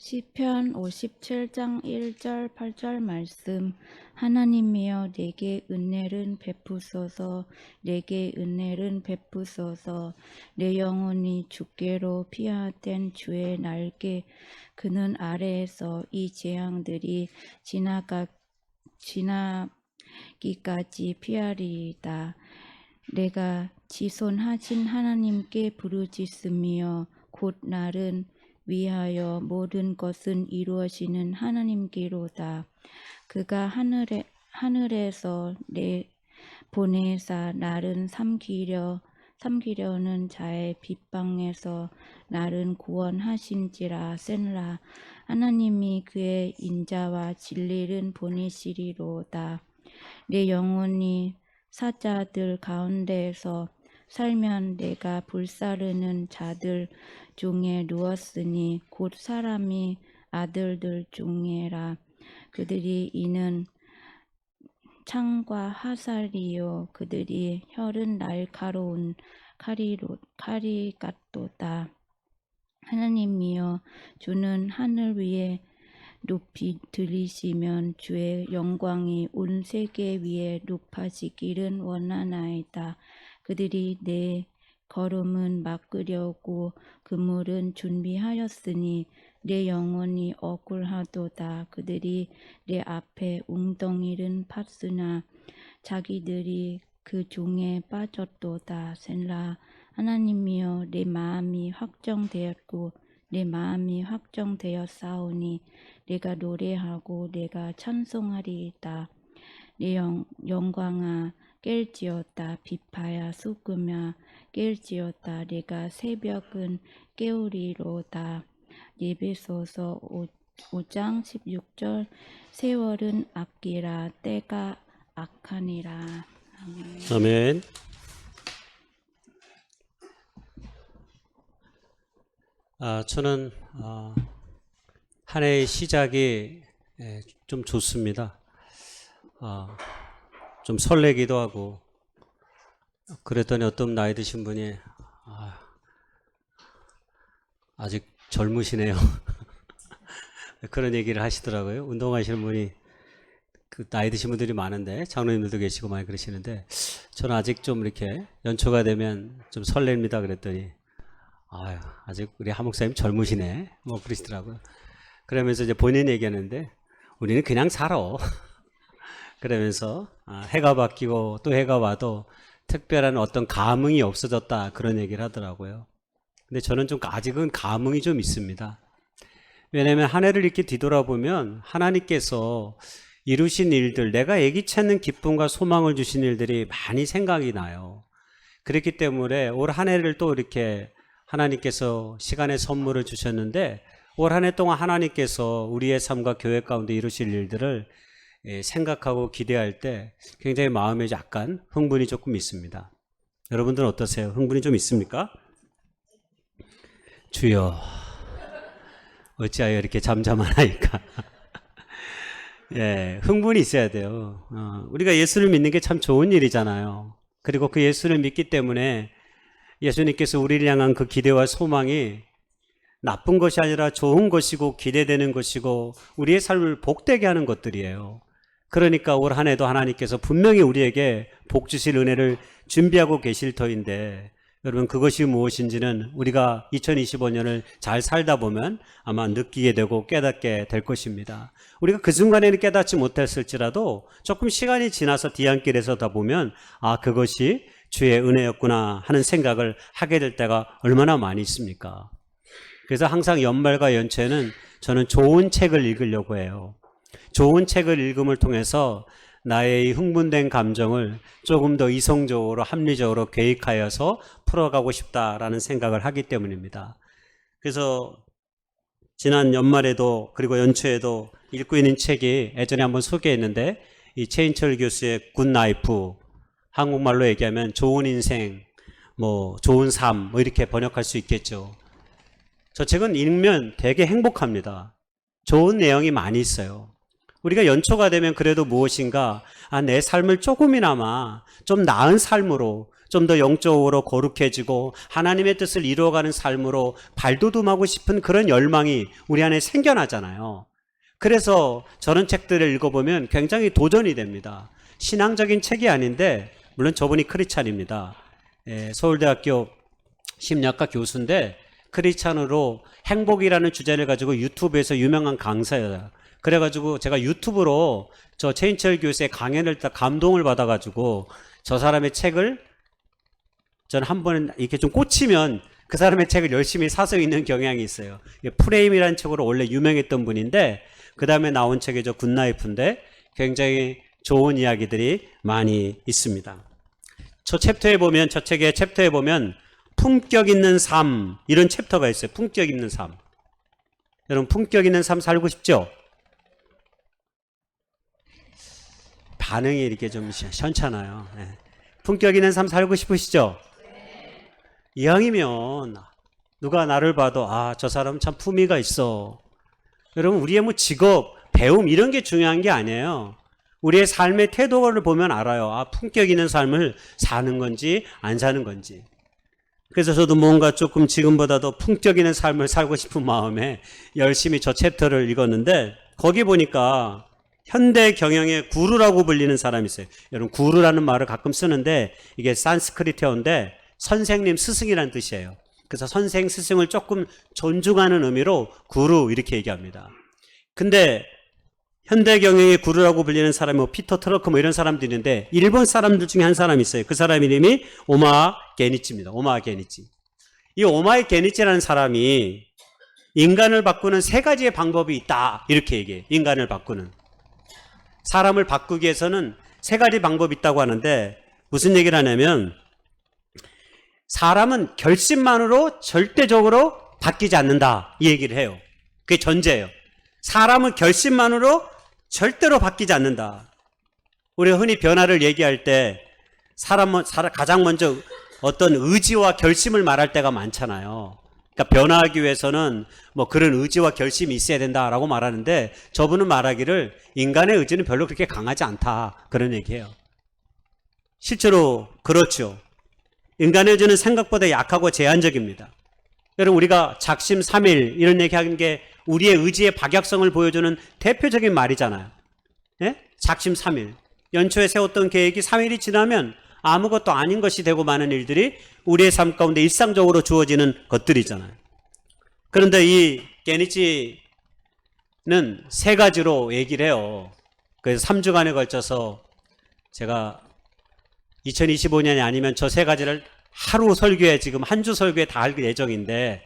시편 57장 1절 8절 말씀. 하나님이여 내게 은혜를 베푸소서. 내게 은혜를 베푸소서. 내 영혼이 주께로 피하된 주의 날개 그는 아래에서 이 재앙들이 지나기까지 피하리이다. 내가 지존하신 하나님께 부르짖으며 곧 나를 위하여 모든 것은 이루어지는 하나님께로다. 그가 하늘에서 내 보내사 나를 삼키려는 자의 빗방에서 나를 구원하신지라. 셀라. 하나님이 그의 인자와 진리를 보내시리로다. 내 영혼이 사자들 가운데에서 살면 내가 불사르는 자들 중에 누웠으니 곧 사람이 아들들 중에라. 그들이 이는 창과 화살이요 그들이 혈은 날카로운 칼이 같도다. 하나님이여 주는 하늘 위에 높이 들리시면 주의 영광이 온 세계 위에 높아지기를 원하나이다. 그들이 내 걸음은 막으려고 그물은 준비하였으니 내 영혼이 억울하도다. 그들이 내 앞에 웅덩이를 팠으나 자기들이 그 종에 빠졌도다. 셀라. 하나님이여 내 마음이 확정되었고 내 마음이 확정되었사오니 내가 노래하고 내가 찬송하리이다. 내 영광아 깰지어다. 비파야 수금야 깰지어다. 내가 새벽은 깨우리로다. 예배소서 5장 16절. 세월은 악기라 때가 악하니라. 아멘. 아멘. 저는 한 해의 시작이 좀 좋습니다. 좀 설레기도 하고 그랬더니 어떤 나이 드신 분이 아직 젊으시네요. 그런 얘기를 하시더라고요. 운동하시는 분이 그 나이 드신 분들이 많은데 장로님들도 계시고 많이 그러시는데 저는 아직 좀 이렇게 연초가 되면 좀 설렙니다. 그랬더니 아직 우리 한 목사님 젊으시네 뭐 그러시더라고요. 그러면서 이제 본인 얘기하는데 우리는 그냥 살아. 그러면서 해가 바뀌고 또 해가 와도 특별한 어떤 감흥이 없어졌다 그런 얘기를 하더라고요. 근데 저는 좀 아직은 감흥이 좀 있습니다. 왜냐하면 한 해를 이렇게 뒤돌아보면 하나님께서 이루신 일들, 내가 예기치 않는 기쁨과 소망을 주신 일들이 많이 생각이 나요. 그렇기 때문에 올 한 해를 또 이렇게 하나님께서 시간의 선물을 주셨는데 올 한 해 동안 하나님께서 우리의 삶과 교회 가운데 이루실 일들을 생각하고 기대할 때 굉장히 마음에 약간 흥분이 조금 있습니다. 여러분들은 어떠세요? 흥분이 좀 있습니까? 주여 어찌하여 이렇게 잠잠하나이까. 예, 흥분이 있어야 돼요. 우리가 예수를 믿는 게 참 좋은 일이잖아요. 그리고 그 예수를 믿기 때문에 예수님께서 우리를 향한 그 기대와 소망이 나쁜 것이 아니라 좋은 것이고 기대되는 것이고 우리의 삶을 복되게 하는 것들이에요. 그러니까 올 한 해도 하나님께서 분명히 우리에게 복 주실 은혜를 준비하고 계실 터인데 여러분 그것이 무엇인지는 우리가 2025년을 잘 살다 보면 아마 느끼게 되고 깨닫게 될 것입니다. 우리가 그 순간에는 깨닫지 못했을지라도 조금 시간이 지나서 뒤안길에서 다 보면 그것이 주의 은혜였구나 하는 생각을 하게 될 때가 얼마나 많이 있습니까? 그래서 항상 연말과 연초에는 저는 좋은 책을 읽으려고 해요. 좋은 책을 읽음을 통해서 나의 흥분된 감정을 조금 더 이성적으로 합리적으로 계획하여서 풀어가고 싶다라는 생각을 하기 때문입니다. 그래서 지난 연말에도 그리고 연초에도 읽고 있는 책이 예전에 한번 소개했는데 이 최인철 교수의 굿라이프, 한국말로 얘기하면 좋은 인생, 뭐 좋은 삶 뭐 이렇게 번역할 수 있겠죠. 저 책은 읽으면 되게 행복합니다. 좋은 내용이 많이 있어요. 우리가 연초가 되면 그래도 무엇인가 내 삶을 조금이나마 좀 나은 삶으로 좀 더 영적으로 거룩해지고 하나님의 뜻을 이루어가는 삶으로 발돋움하고 싶은 그런 열망이 우리 안에 생겨나잖아요. 그래서 저런 책들을 읽어보면 굉장히 도전이 됩니다. 신앙적인 책이 아닌데, 물론 저분이 크리스찬입니다. 서울대학교 심리학과 교수인데 크리스찬으로 행복이라는 주제를 가지고 유튜브에서 유명한 강사예요. 그래가지고 제가 유튜브로 저 최인철 교수의 강연을 딱 감동을 받아가지고 저 사람의 책을 저는 한 번 이렇게 좀 꽂히면 그 사람의 책을 열심히 사서 읽는 경향이 있어요. 프레임이라는 책으로 원래 유명했던 분인데 그 다음에 나온 책이 저 굿나이프인데 굉장히 좋은 이야기들이 많이 있습니다. 저 책의 챕터에 보면 품격 있는 삶 이런 챕터가 있어요. 품격 있는 삶. 여러분 품격 있는 삶 살고 싶죠? 반응이 이렇게 좀 시원찮아요. 네. 품격 있는 삶 살고 싶으시죠? 이왕이면 누가 나를 봐도 저 사람은 참 품위가 있어. 여러분 우리의 뭐 직업, 배움 이런 게 중요한 게 아니에요. 우리의 삶의 태도를 보면 알아요. 품격 있는 삶을 사는 건지 안 사는 건지. 그래서 저도 뭔가 조금 지금보다도 품격 있는 삶을 살고 싶은 마음에 열심히 저 챕터를 읽었는데 거기 보니까 현대 경영의 구루라고 불리는 사람이 있어요. 여러분 구루라는 말을 가끔 쓰는데 이게 산스크리트어인데 선생님, 스승이라는 뜻이에요. 그래서 선생, 스승을 조금 존중하는 의미로 구루 이렇게 얘기합니다. 근데 현대 경영의 구루라고 불리는 사람이 뭐 피터 트러커 뭐 이런 사람들이 있는데 일본 사람들 중에 한 사람이 있어요. 그 사람 이름이 오마와 게니치입니다. 오마와 게니치. 이 오마와 게니치라는 사람이 인간을 바꾸는 세 가지의 방법이 있다 이렇게 얘기해요. 인간을 바꾸는. 사람을 바꾸기 위해서는 세 가지 방법이 있다고 하는데 무슨 얘기를 하냐면 사람은 결심만으로 절대적으로 바뀌지 않는다 이 얘기를 해요. 그게 전제예요. 사람은 결심만으로 절대로 바뀌지 않는다. 우리가 흔히 변화를 얘기할 때 가장 먼저 어떤 의지와 결심을 말할 때가 많잖아요. 그러니까 변화하기 위해서는 뭐 그런 의지와 결심이 있어야 된다라고 말하는데 저분은 말하기를 인간의 의지는 별로 그렇게 강하지 않다 그런 얘기예요. 실제로 그렇죠. 인간의 의지는 생각보다 약하고 제한적입니다. 여러분 우리가 작심삼일 이런 얘기하는 게 우리의 의지의 박약성을 보여주는 대표적인 말이잖아요. 예? 작심삼일. 연초에 세웠던 계획이 3일이 지나면 아무것도 아닌 것이 되고 많은 일들이 우리의 삶 가운데 일상적으로 주어지는 것들이잖아요. 그런데 이 게니치는 세 가지로 얘기를 해요. 그래서 3주간에 걸쳐서 제가 2025년이 아니면 저 세 가지를 하루 설교에 지금 한 주 설교에 다 할 예정인데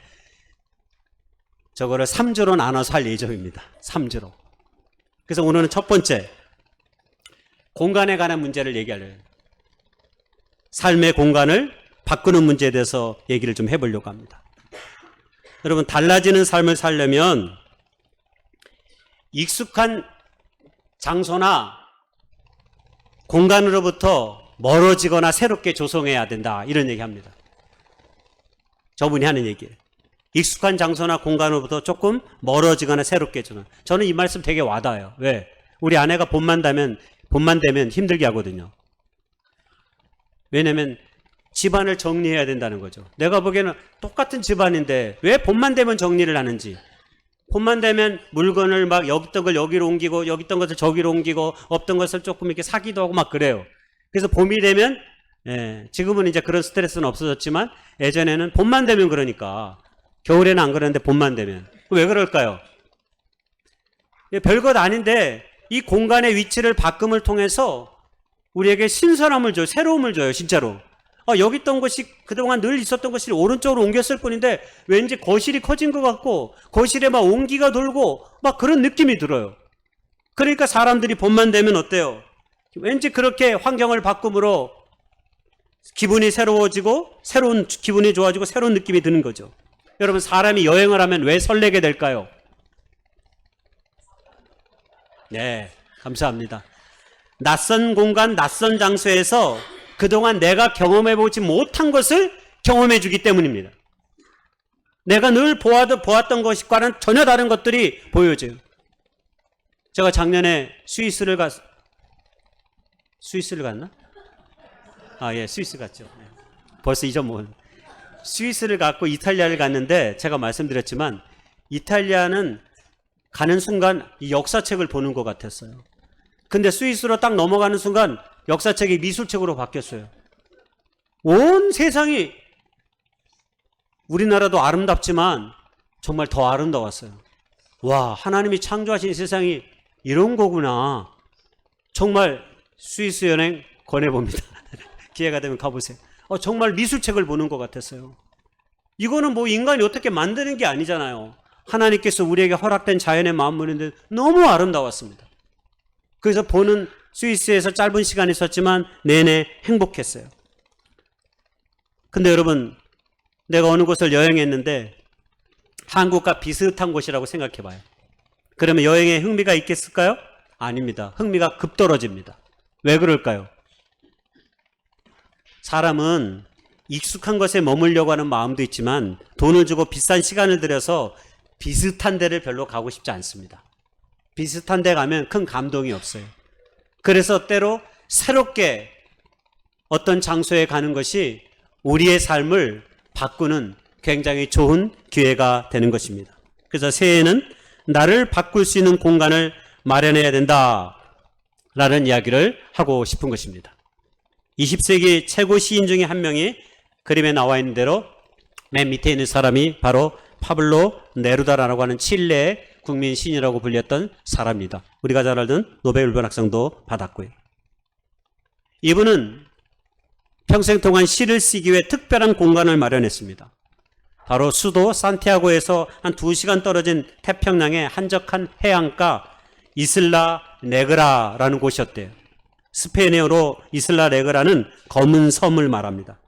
저거를 3주로 나눠서 할 예정입니다. 3주로. 그래서 오늘은 첫 번째 공간에 관한 문제를 얘기하려고 해요. 삶의 공간을 바꾸는 문제에 대해서 얘기를 좀 해보려고 합니다. 여러분 달라지는 삶을 살려면 익숙한 장소나 공간으로부터 멀어지거나 새롭게 조성해야 된다 이런 얘기합니다. 저분이 하는 얘기예요. 익숙한 장소나 공간으로부터 조금 멀어지거나 새롭게 조성. 저는 이 말씀 되게 와닿아요. 왜? 우리 아내가 봄만 되면 힘들게 하거든요. 왜냐면 집안을 정리해야 된다는 거죠. 내가 보기에는 똑같은 집안인데 왜 봄만 되면 정리를 하는지. 봄만 되면 물건을 막 여기 있던 걸 여기로 옮기고 여기 있던 것을 저기로 옮기고 없던 것을 조금 이렇게 사기도 하고 막 그래요. 그래서 봄이 되면 지금은 이제 그런 스트레스는 없어졌지만 예전에는 봄만 되면 그러니까 겨울에는 안 그러는데 봄만 되면 왜 그럴까요? 별것 아닌데 이 공간의 위치를 바꿈을 통해서 우리에게 신선함을 줘요. 새로움을 줘요. 진짜로. 여기 있던 것이 그동안 늘 있었던 것이 오른쪽으로 옮겼을 뿐인데 왠지 거실이 커진 것 같고 거실에 막 온기가 돌고 막 그런 느낌이 들어요. 그러니까 사람들이 봄만 되면 어때요? 왠지 그렇게 환경을 바꿈으로 기분이 새로워지고 새로운 기분이 좋아지고 새로운 느낌이 드는 거죠. 여러분 사람이 여행을 하면 왜 설레게 될까요? 네, 감사합니다. 낯선 공간, 낯선 장소에서 그동안 내가 경험해보지 못한 것을 경험해주기 때문입니다. 내가 늘 보았던 것과는 전혀 다른 것들이 보여져요. 제가 작년에 스위스를 갔나? 예, 스위스 갔죠. 네. 벌써 잊어먹은. 스위스를 갔고 이탈리아를 갔는데 제가 말씀드렸지만 이탈리아는 가는 순간 이 역사책을 보는 것 같았어요. 근데 스위스로 딱 넘어가는 순간 역사책이 미술책으로 바뀌었어요. 온 세상이 우리나라도 아름답지만 정말 더 아름다웠어요. 와, 하나님이 창조하신 세상이 이런 거구나. 정말 스위스 여행 권해봅니다. 기회가 되면 가보세요. 정말 미술책을 보는 것 같았어요. 이거는 뭐 인간이 어떻게 만드는 게 아니잖아요. 하나님께서 우리에게 허락된 자연의 만물인데 너무 아름다웠습니다. 그래서 보는 스위스에서 짧은 시간 있었지만 내내 행복했어요. 근데 여러분, 내가 어느 곳을 여행했는데 한국과 비슷한 곳이라고 생각해 봐요. 그러면 여행에 흥미가 있겠을까요? 아닙니다. 흥미가 급떨어집니다. 왜 그럴까요? 사람은 익숙한 것에 머물려고 하는 마음도 있지만 돈을 주고 비싼 시간을 들여서 비슷한 데를 별로 가고 싶지 않습니다. 비슷한 데 가면 큰 감동이 없어요. 그래서 때로 새롭게 어떤 장소에 가는 것이 우리의 삶을 바꾸는 굉장히 좋은 기회가 되는 것입니다. 그래서 새해에는 나를 바꿀 수 있는 공간을 마련해야 된다 라는 이야기를 하고 싶은 것입니다. 20세기 최고 시인 중에 한 명이 그림에 나와 있는 대로 맨 밑에 있는 사람이 바로 파블로 네루다라고 하는 칠레의 국민 시인이라고 불렸던 사람입니다. 우리가 잘 알던 노벨 문학상도 받았고요. 이분은 평생 동안 시를 쓰기 위해 특별한 공간을 마련했습니다. 바로 수도 산티아고에서 한 2시간 떨어진 태평양의 한적한 해안가 이슬라 네그라라는 곳이었대요. 스페인어로 이슬라 네그라는 검은 섬을 말합니다.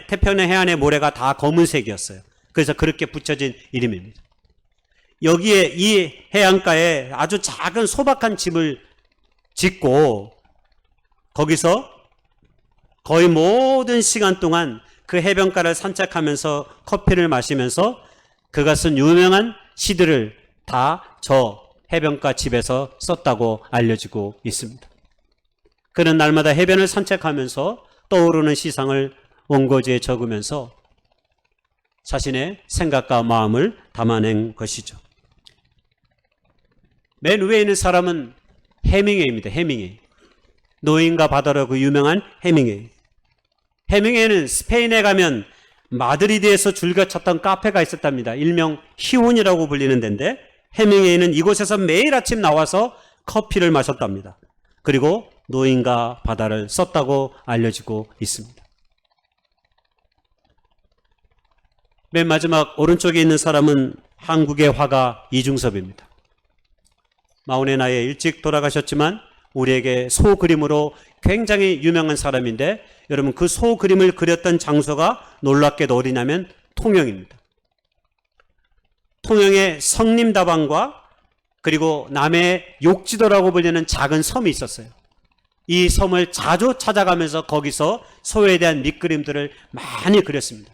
태평양 해안의 모래가 다 검은색이었어요. 그래서 그렇게 붙여진 이름입니다. 여기에 이 해안가에 아주 작은 소박한 집을 짓고 거기서 거의 모든 시간 동안 그 해변가를 산책하면서 커피를 마시면서 그가 쓴 유명한 시들을 다 저 해변가 집에서 썼다고 알려지고 있습니다. 그는 날마다 해변을 산책하면서 떠오르는 시상을 원고지에 적으면서 자신의 생각과 마음을 담아낸 것이죠. 맨 위에 있는 사람은 해밍웨이입니다. 해밍웨이. 노인과 바다로 그 유명한 해밍웨이. 해밍웨이는 스페인에 가면 마드리드에서 즐겨 찾던 카페가 있었답니다. 일명 희혼이라고 불리는 데인데 해밍웨이는 이곳에서 매일 아침 나와서 커피를 마셨답니다. 그리고 노인과 바다를 썼다고 알려지고 있습니다. 맨 마지막 오른쪽에 있는 사람은 한국의 화가 이중섭입니다. 마흔의 나이에 일찍 돌아가셨지만 우리에게 소그림으로 굉장히 유명한 사람인데 여러분 그 소그림을 그렸던 장소가 놀랍게도 어디냐면 통영입니다. 통영에 성림다방과 그리고 남해 욕지도라고 불리는 작은 섬이 있었어요. 이 섬을 자주 찾아가면서 거기서 소에 대한 밑그림들을 많이 그렸습니다.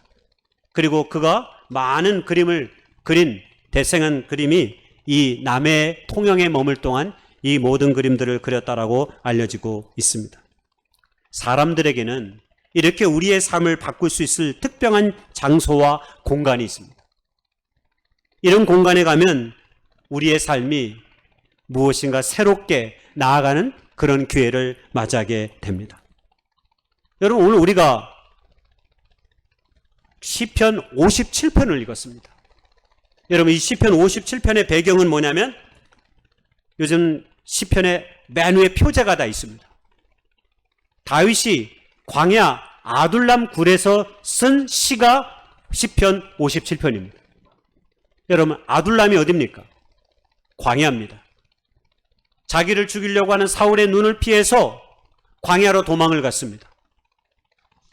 그리고 그가 많은 그림을 그린 대생한 그림이 이 남해 통영에 머물 동안 이 모든 그림들을 그렸다라고 알려지고 있습니다. 사람들에게는 이렇게 우리의 삶을 바꿀 수 있을 특별한 장소와 공간이 있습니다. 이런 공간에 가면 우리의 삶이 무엇인가 새롭게 나아가는 그런 기회를 맞이하게 됩니다. 여러분 오늘 우리가 시편 57편을 읽었습니다. 여러분 이 시편 57편의 배경은 뭐냐면 요즘 시편의 맨 위에 표제가 다 있습니다. 다윗이 광야 아둘람 굴에서 쓴 시가 시편 57편입니다. 여러분 아둘람이 어디입니까? 광야입니다. 자기를 죽이려고 하는 사울의 눈을 피해서 광야로 도망을 갔습니다.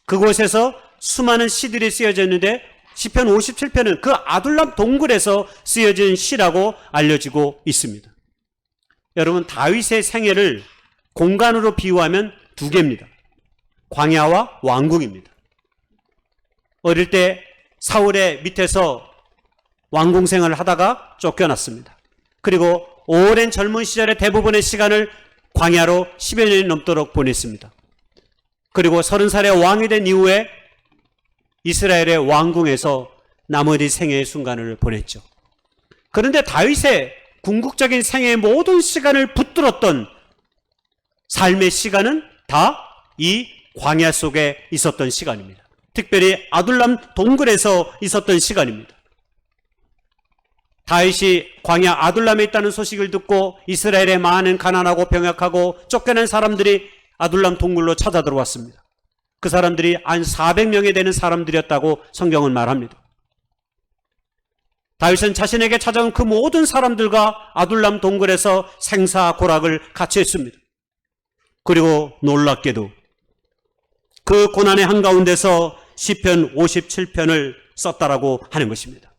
그곳에서 수많은 시들이 쓰여져 있는데 시편 57편은 그 아둘람 동굴에서 쓰여진 시라고 알려지고 있습니다. 여러분 다윗의 생애를 공간으로 비유하면 두 개입니다. 광야와 왕궁입니다. 어릴 때 사울의 밑에서 왕궁 생활을 하다가 쫓겨났습니다. 그리고 오랜 젊은 시절의 대부분의 시간을 광야로 10여 년이 넘도록 보냈습니다. 그리고 30살의 왕이 된 이후에 이스라엘의 왕궁에서 나머지 생애의 순간을 보냈죠. 그런데 다윗의 궁극적인 생애의 모든 시간을 붙들었던 삶의 시간은 다 이 광야 속에 있었던 시간입니다. 특별히 아둘람 동굴에서 있었던 시간입니다. 다윗이 광야 아둘람에 있다는 소식을 듣고 이스라엘의 많은 가난하고 병약하고 쫓겨난 사람들이 아둘람 동굴로 찾아 들어왔습니다. 그 사람들이 한 400명이 되는 사람들이었다고 성경은 말합니다. 다윗은 자신에게 찾아온 그 모든 사람들과 아둘람 동굴에서 생사고락을 같이 했습니다. 그리고 놀랍게도 그 고난의 한가운데서 시편 57편을 썼다라고 하는 것입니다.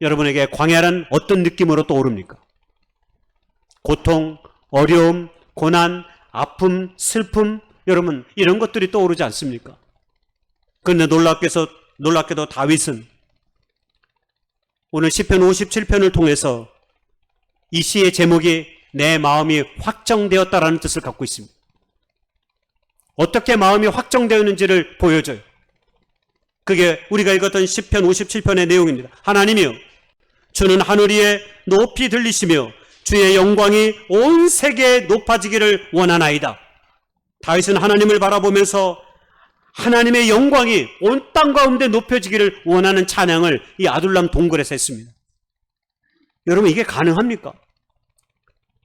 여러분에게 광야란 어떤 느낌으로 떠오릅니까? 고통, 어려움, 고난, 아픔, 슬픔, 여러분 이런 것들이 떠오르지 않습니까? 그런데 놀랍게도 다윗은 오늘 시편 57편을 통해서 이 시의 제목이 내 마음이 확정되었다라는 뜻을 갖고 있습니다. 어떻게 마음이 확정되었는지를 보여줘요. 그게 우리가 읽었던 시편 57편의 내용입니다. 하나님이여, 주는 하늘 위에 높이 들리시며 주의 영광이 온 세계에 높아지기를 원하나이다. 다윗은 하나님을 바라보면서 하나님의 영광이 온 땅 가운데 높여지기를 원하는 찬양을 이 아둘람 동굴에서 했습니다. 여러분 이게 가능합니까?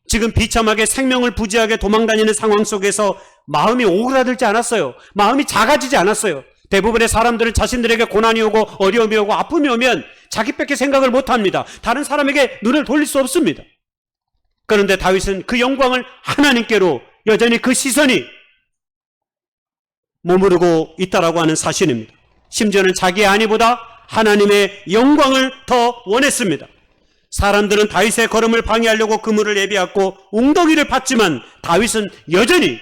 지금 비참하게 생명을 부지하게 도망다니는 상황 속에서 마음이 오그라들지 않았어요. 마음이 작아지지 않았어요. 대부분의 사람들은 자신들에게 고난이 오고 어려움이 오고 아픔이 오면 자기밖에 생각을 못합니다. 다른 사람에게 눈을 돌릴 수 없습니다. 그런데 다윗은 그 영광을 하나님께로 여전히 그 시선이 머무르고 있다라고 하는 사실입니다. 심지어는 자기의 안위보다 하나님의 영광을 더 원했습니다. 사람들은 다윗의 걸음을 방해하려고 그물을 예비하고 웅덩이를 팠지만 다윗은 여전히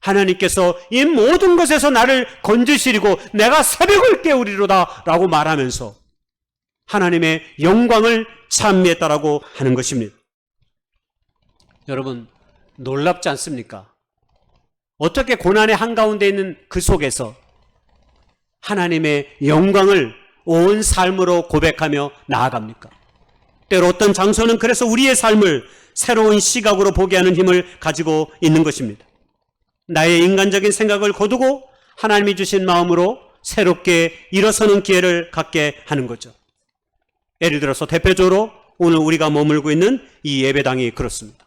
하나님께서 이 모든 것에서 나를 건지시리고 내가 새벽을 깨우리로다 라고 말하면서 하나님의 영광을 찬미했다라고 하는 것입니다. 여러분 놀랍지 않습니까? 어떻게 고난의 한가운데 있는 그 속에서 하나님의 영광을 온 삶으로 고백하며 나아갑니까? 때로 어떤 장소는 그래서 우리의 삶을 새로운 시각으로 보게 하는 힘을 가지고 있는 것입니다. 나의 인간적인 생각을 거두고 하나님이 주신 마음으로 새롭게 일어서는 기회를 갖게 하는 거죠. 예를 들어서 대표적으로 오늘 우리가 머물고 있는 이 예배당이 그렇습니다.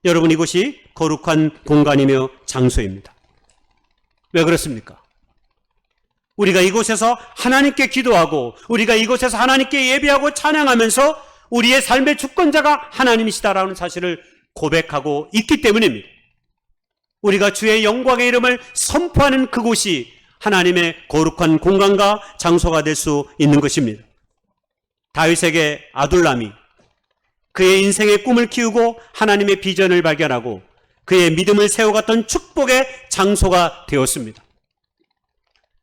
여러분 이곳이 거룩한 공간이며 장소입니다. 왜 그렇습니까? 우리가 이곳에서 하나님께 기도하고 우리가 이곳에서 하나님께 예배하고 찬양하면서 우리의 삶의 주권자가 하나님이시다라는 사실을 고백하고 있기 때문입니다. 우리가 주의 영광의 이름을 선포하는 그곳이 하나님의 거룩한 공간과 장소가 될 수 있는 것입니다. 다윗에게 아둘람이 그의 인생의 꿈을 키우고 하나님의 비전을 발견하고 그의 믿음을 세워갔던 축복의 장소가 되었습니다.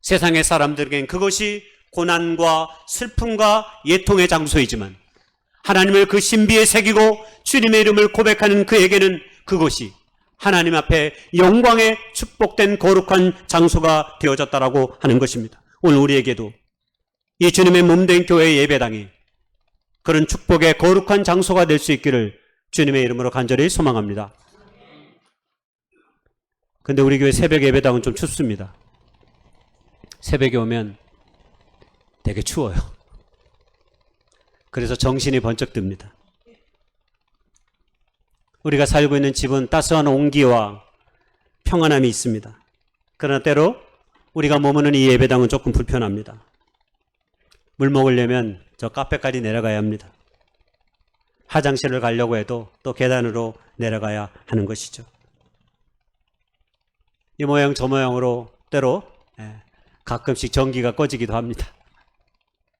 세상의 사람들에겐 그것이 고난과 슬픔과 예통의 장소이지만 하나님을 그 신비에 새기고 주님의 이름을 고백하는 그에게는 그것이 하나님 앞에 영광의 축복된 거룩한 장소가 되어졌다라고 하는 것입니다. 오늘 우리에게도 이 주님의 몸된 교회의 예배당이 그런 축복의 거룩한 장소가 될 수 있기를 주님의 이름으로 간절히 소망합니다. 근데 우리 교회 새벽 예배당은 좀 춥습니다. 새벽에 오면 되게 추워요. 그래서 정신이 번쩍 듭니다. 우리가 살고 있는 집은 따스한 온기와 평안함이 있습니다. 그러나 때로 우리가 머무는 이 예배당은 조금 불편합니다. 물 먹으려면 저 카페까지 내려가야 합니다. 화장실을 가려고 해도 또 계단으로 내려가야 하는 것이죠. 이 모양 저 모양으로 때로 가끔씩 전기가 꺼지기도 합니다.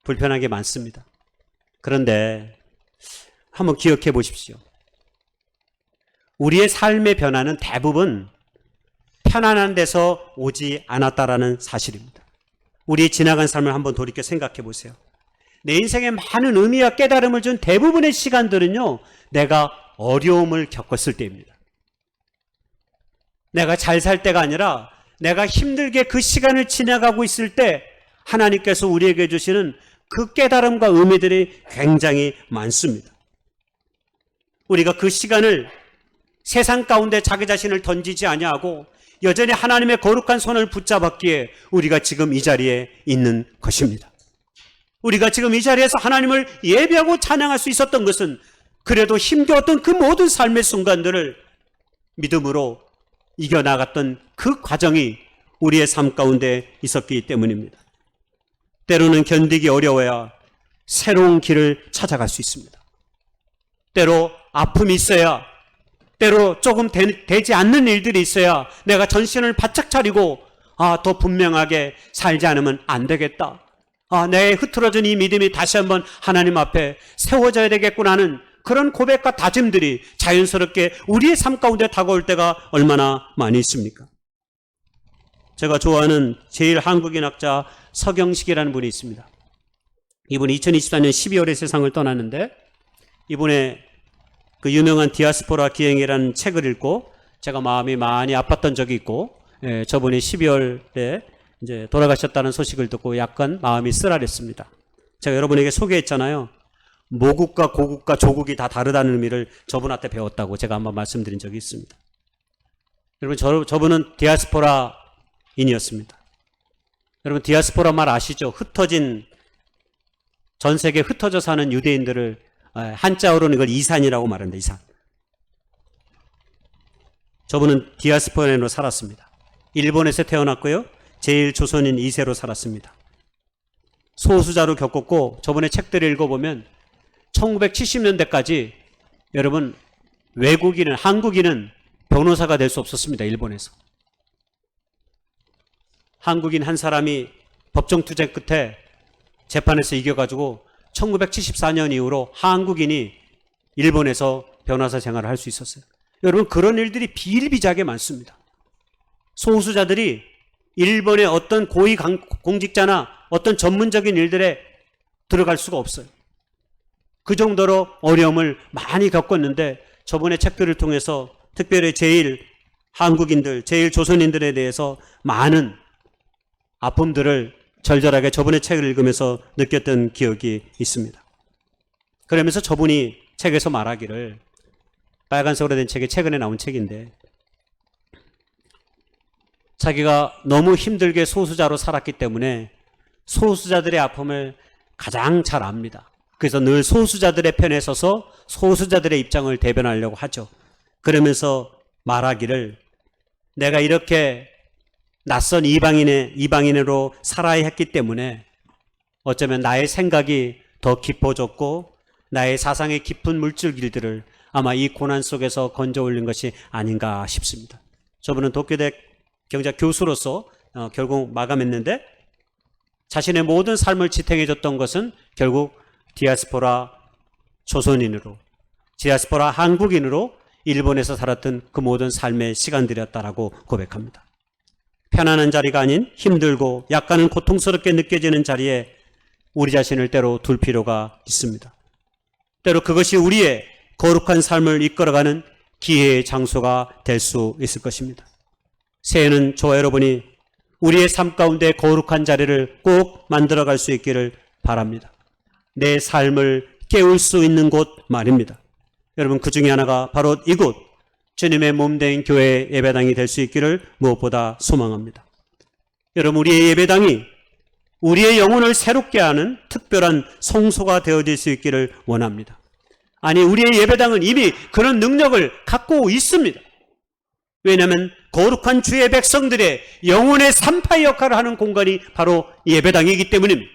불편한 게 많습니다. 그런데 한번 기억해 보십시오. 우리의 삶의 변화는 대부분 편안한 데서 오지 않았다라는 사실입니다. 우리의 지나간 삶을 한번 돌이켜 생각해 보세요. 내 인생에 많은 의미와 깨달음을 준 대부분의 시간들은요, 내가 어려움을 겪었을 때입니다. 내가 잘 살 때가 아니라 내가 힘들게 그 시간을 지나가고 있을 때 하나님께서 우리에게 주시는 그 깨달음과 의미들이 굉장히 많습니다. 우리가 그 시간을 세상 가운데 자기 자신을 던지지 아니하고 여전히 하나님의 거룩한 손을 붙잡았기에 우리가 지금 이 자리에 있는 것입니다. 우리가 지금 이 자리에서 하나님을 예배하고 찬양할 수 있었던 것은 그래도 힘겨웠던 그 모든 삶의 순간들을 믿음으로 이겨나갔던 그 과정이 우리의 삶 가운데 있었기 때문입니다. 때로는 견디기 어려워야 새로운 길을 찾아갈 수 있습니다. 때로 아픔이 있어야, 때로 조금 되지 않는 일들이 있어야 내가 전신을 바짝 차리고 더 분명하게 살지 않으면 안 되겠다. 내 흐트러진 이 믿음이 다시 한번 하나님 앞에 세워져야 되겠구나 하는 그런 고백과 다짐들이 자연스럽게 우리의 삶 가운데 다가올 때가 얼마나 많이 있습니까? 제가 좋아하는 제일 한국인 학자 서경식이라는 분이 있습니다. 이분이 2024년 12월에 세상을 떠났는데, 이분의 그 유명한 디아스포라 기행이라는 책을 읽고 제가 마음이 많이 아팠던 적이 있고, 저분이 12월에 이제 돌아가셨다는 소식을 듣고 약간 마음이 쓰라렸습니다. 제가 여러분에게 소개했잖아요. 모국과 고국과 조국이 다 다르다는 의미를 저분한테 배웠다고 제가 한번 말씀드린 적이 있습니다. 여러분, 저분은 디아스포라인이었습니다. 여러분, 디아스포라 말 아시죠? 흩어진, 전 세계에 흩어져 사는 유대인들을 한자어로는 이걸 이산이라고 말합니다. 이산. 저분은 디아스포라인으로 살았습니다. 일본에서 태어났고요. 제일 조선인 2세로 살았습니다. 소수자로 겪었고, 저번에 책들을 읽어보면 1970년대까지 여러분, 외국인은, 한국인은 변호사가 될 수 없었습니다. 일본에서. 한국인 한 사람이 법정투쟁 끝에 재판에서 이겨가지고 1974년 이후로 한국인이 일본에서 변호사 생활을 할 수 있었어요. 여러분, 그런 일들이 비일비재하게 많습니다. 소수자들이 일본의 어떤 고위 공직자나 어떤 전문적인 일들에 들어갈 수가 없어요. 그 정도로 어려움을 많이 겪었는데, 저번에 책들을 통해서 특별히 제일 한국인들, 제일 조선인들에 대해서 많은 아픔들을 절절하게 저번에 책을 읽으면서 느꼈던 기억이 있습니다. 그러면서 저분이 책에서 말하기를, 빨간색으로 된 책이 최근에 나온 책인데, 자기가 너무 힘들게 소수자로 살았기 때문에 소수자들의 아픔을 가장 잘 압니다. 그래서 늘 소수자들의 편에 서서 소수자들의 입장을 대변하려고 하죠. 그러면서 말하기를, 내가 이렇게 낯선 이방인으로 살아야 했기 때문에 어쩌면 나의 생각이 더 깊어졌고 나의 사상의 깊은 물줄기들을 아마 이 고난 속에서 건져 올린 것이 아닌가 싶습니다. 저분은 도쿄대 경제학 교수로서 결국 마감했는데, 자신의 모든 삶을 지탱해줬던 것은 결국 디아스포라 조선인으로, 디아스포라 한국인으로 일본에서 살았던 그 모든 삶의 시간들이었다라고 고백합니다. 편안한 자리가 아닌 힘들고 약간은 고통스럽게 느껴지는 자리에 우리 자신을 때로 둘 필요가 있습니다. 때로 그것이 우리의 거룩한 삶을 이끌어가는 기회의 장소가 될 수 있을 것입니다. 새해는 저와 여러분이 우리의 삶 가운데 거룩한 자리를 꼭 만들어갈 수 있기를 바랍니다. 내 삶을 깨울 수 있는 곳 말입니다. 여러분, 그 중에 하나가 바로 이곳, 주님의 몸된 교회 예배당이 될 수 있기를 무엇보다 소망합니다. 여러분, 우리의 예배당이 우리의 영혼을 새롭게 하는 특별한 성소가 되어질 수 있기를 원합니다. 아니, 우리의 예배당은 이미 그런 능력을 갖고 있습니다. 왜냐하면 거룩한 주의 백성들의 영혼의 산파 역할을 하는 공간이 바로 예배당이기 때문입니다.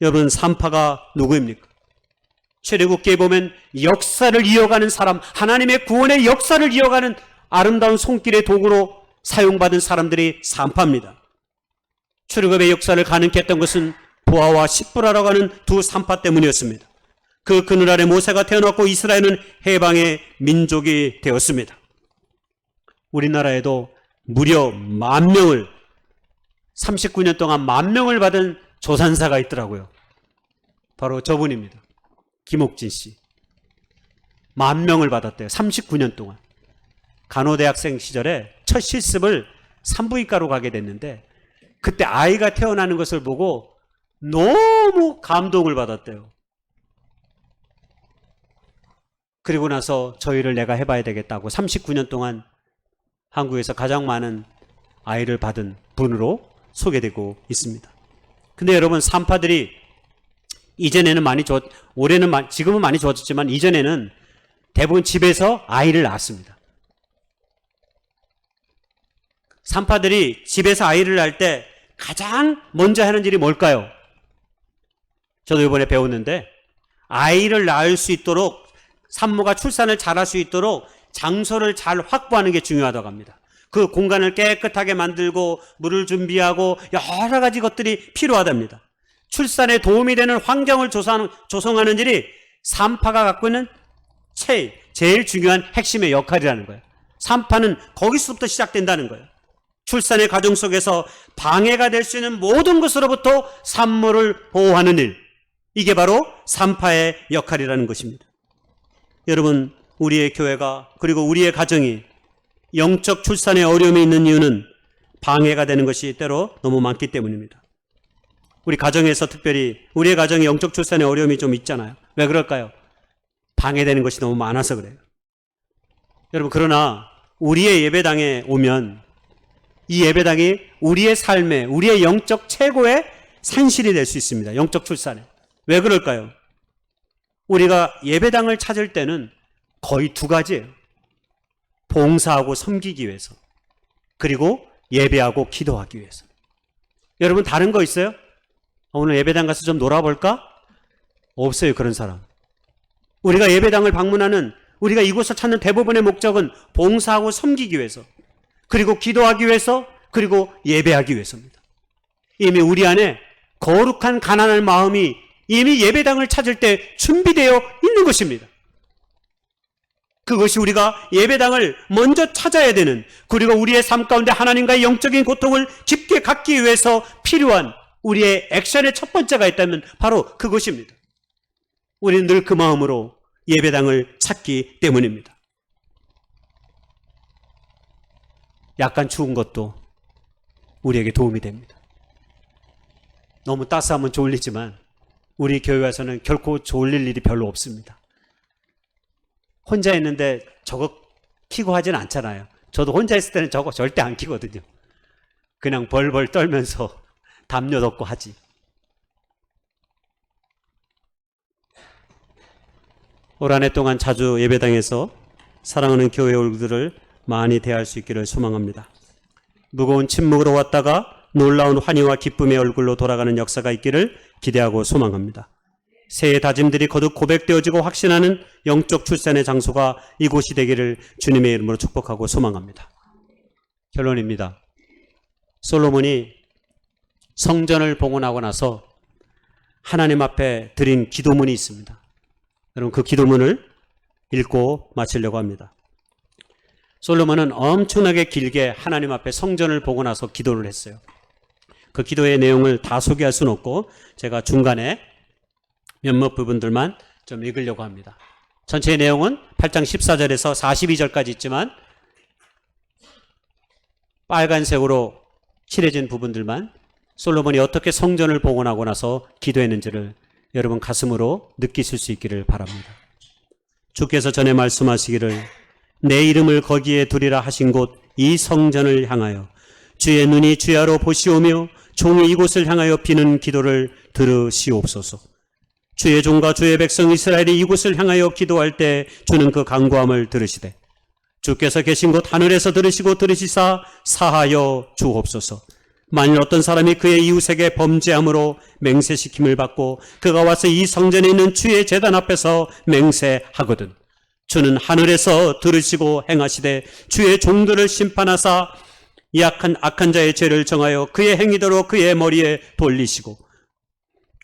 여러분, 산파가 누구입니까? 출애굽기에 보면 역사를 이어가는 사람, 하나님의 구원의 역사를 이어가는 아름다운 손길의 도구로 사용받은 사람들이 산파입니다. 출애굽의 역사를 가능케 했던 것은 보아와 십부라라고 하는 두 산파 때문이었습니다. 그 그늘 아래 모세가 태어났고 이스라엘은 해방의 민족이 되었습니다. 우리나라에도 무려 10,000명을, 39년 동안 10,000명을 받은 조산사가 있더라고요. 바로 저분입니다. 김옥진 씨. 10,000명을 받았대요. 39년 동안. 간호대학생 시절에 첫 실습을 산부인과로 가게 됐는데 그때 아이가 태어나는 것을 보고 너무 감동을 받았대요. 그리고 나서 저희를 내가 해봐야 되겠다고 39년 동안 한국에서 가장 많은 아이를 받은 분으로 소개되고 있습니다. 근데 여러분, 산파들이 이전에는 지금은 많이 좋아졌지만 이전에는 대부분 집에서 아이를 낳았습니다. 산파들이 집에서 아이를 낳을 때 가장 먼저 하는 일이 뭘까요? 저도 이번에 배웠는데, 아이를 낳을 수 있도록, 산모가 출산을 잘할 수 있도록 장소를 잘 확보하는 게 중요하다고 합니다. 그 공간을 깨끗하게 만들고 물을 준비하고 여러 가지 것들이 필요하답니다. 출산에 도움이 되는 환경을 조성하는 일이 산파가 갖고 있는 제일 중요한 핵심의 역할이라는 거예요. 산파는 거기서부터 시작된다는 거예요. 출산의 과정 속에서 방해가 될 수 있는 모든 것으로부터 산모를 보호하는 일, 이게 바로 산파의 역할이라는 것입니다. 여러분, 우리의 교회가 그리고 우리의 가정이 영적 출산에 어려움이 있는 이유는 방해가 되는 것이 때로 너무 많기 때문입니다. 우리 가정에서 특별히 우리의 가정에 영적 출산에 어려움이 좀 있잖아요. 왜 그럴까요? 방해되는 것이 너무 많아서 그래요. 여러분, 그러나 우리의 예배당에 오면 이 예배당이 우리의 삶에, 우리의 영적 최고의 산실이 될 수 있습니다. 영적 출산에. 왜 그럴까요? 우리가 예배당을 찾을 때는 거의 두 가지예요. 봉사하고 섬기기 위해서, 그리고 예배하고 기도하기 위해서. 여러분, 다른 거 있어요? 오늘 예배당 가서 좀 놀아볼까? 없어요, 그런 사람. 우리가 예배당을 방문하는, 우리가 이곳을 찾는 대부분의 목적은 봉사하고 섬기기 위해서, 그리고 기도하기 위해서, 그리고 예배하기 위해서입니다. 이미 우리 안에 거룩한 가난한 마음이 이미 예배당을 찾을 때 준비되어 있는 것입니다. 그것이 우리가 예배당을 먼저 찾아야 되는, 그리고 우리의 삶 가운데 하나님과의 영적인 고통을 깊게 갖기 위해서 필요한 우리의 액션의 첫 번째가 있다면 바로 그것입니다. 우리는 늘 그 마음으로 예배당을 찾기 때문입니다. 약간 추운 것도 우리에게 도움이 됩니다. 너무 따스하면 졸리지만 우리 교회 와서는 결코 졸릴 일이 별로 없습니다. 혼자 있는데 저거 켜고 하진 않잖아요. 저도 혼자 있을 때는 저거 절대 안 켜거든요. 그냥 벌벌 떨면서 담요 덮고 하지. 올 한 해 동안 자주 예배당에서 사랑하는 교회 얼굴들을 많이 대할 수 있기를 소망합니다. 무거운 침묵으로 왔다가 놀라운 환희와 기쁨의 얼굴로 돌아가는 역사가 있기를 기대하고 소망합니다. 새해 다짐들이 거듭 고백되어지고 확신하는 영적 출산의 장소가 이곳이 되기를 주님의 이름으로 축복하고 소망합니다. 결론입니다. 솔로몬이 성전을 봉헌하고 나서 하나님 앞에 드린 기도문이 있습니다. 여러분, 그 기도문을 읽고 마치려고 합니다. 솔로몬은 엄청나게 길게 하나님 앞에 성전을 보고 나서 기도를 했어요. 그 기도의 내용을 다 소개할 수는 없고 제가 중간에 몇몇 부분들만 좀 읽으려고 합니다. 전체의 내용은 8장 14절에서 42절까지 있지만 빨간색으로 칠해진 부분들만, 솔로몬이 어떻게 성전을 봉헌하고 나서 기도했는지를 여러분 가슴으로 느끼실 수 있기를 바랍니다. 주께서 전에 말씀하시기를 내 이름을 거기에 두리라 하신 곳 이 성전을 향하여 주의 눈이 주야로 보시오며 종이 이곳을 향하여 비는 기도를 들으시옵소서. 주의 종과 주의 백성 이스라엘이 이곳을 향하여 기도할 때 주는 그 간구함을 들으시되 주께서 계신 곳 하늘에서 들으시고 들으시사 사하여 주옵소서. 만일 어떤 사람이 그의 이웃에게 범죄함으로 맹세시킴을 받고 그가 와서 이 성전에 있는 주의 제단 앞에서 맹세하거든 주는 하늘에서 들으시고 행하시되 주의 종들을 심판하사 악한 자의 죄를 정하여 그의 행위대로 그의 머리에 돌리시고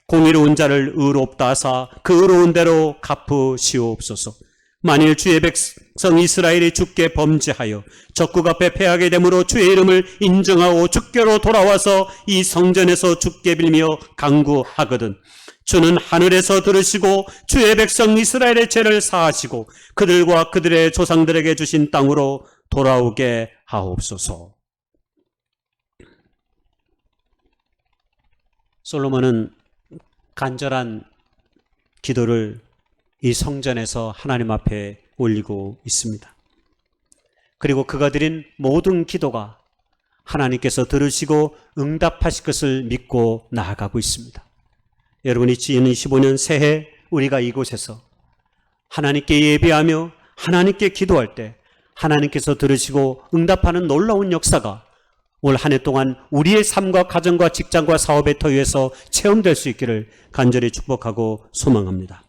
공의로운 자를 의롭다 하사 그 의로운 대로 갚으시옵소서. 만일 주의 백성 이스라엘이 주께 범죄하여 적국 앞에 패하게 되므로 주의 이름을 인정하고 주께로 돌아와서 이 성전에서 주께 빌며 간구하거든 주는 하늘에서 들으시고 주의 백성 이스라엘의 죄를 사하시고 그들과 그들의 조상들에게 주신 땅으로 돌아오게 하옵소서. 솔로몬은 간절한 기도를 이 성전에서 하나님 앞에 올리고 있습니다. 그리고 그가 드린 모든 기도가 하나님께서 들으시고 응답하실 것을 믿고 나아가고 있습니다. 여러분, 2025년 새해 우리가 이곳에서 하나님께 예배하며 하나님께 기도할 때 하나님께서 들으시고 응답하는 놀라운 역사가 올 한 해 동안 우리의 삶과 가정과 직장과 사업의 터위에서 체험될 수 있기를 간절히 축복하고 소망합니다.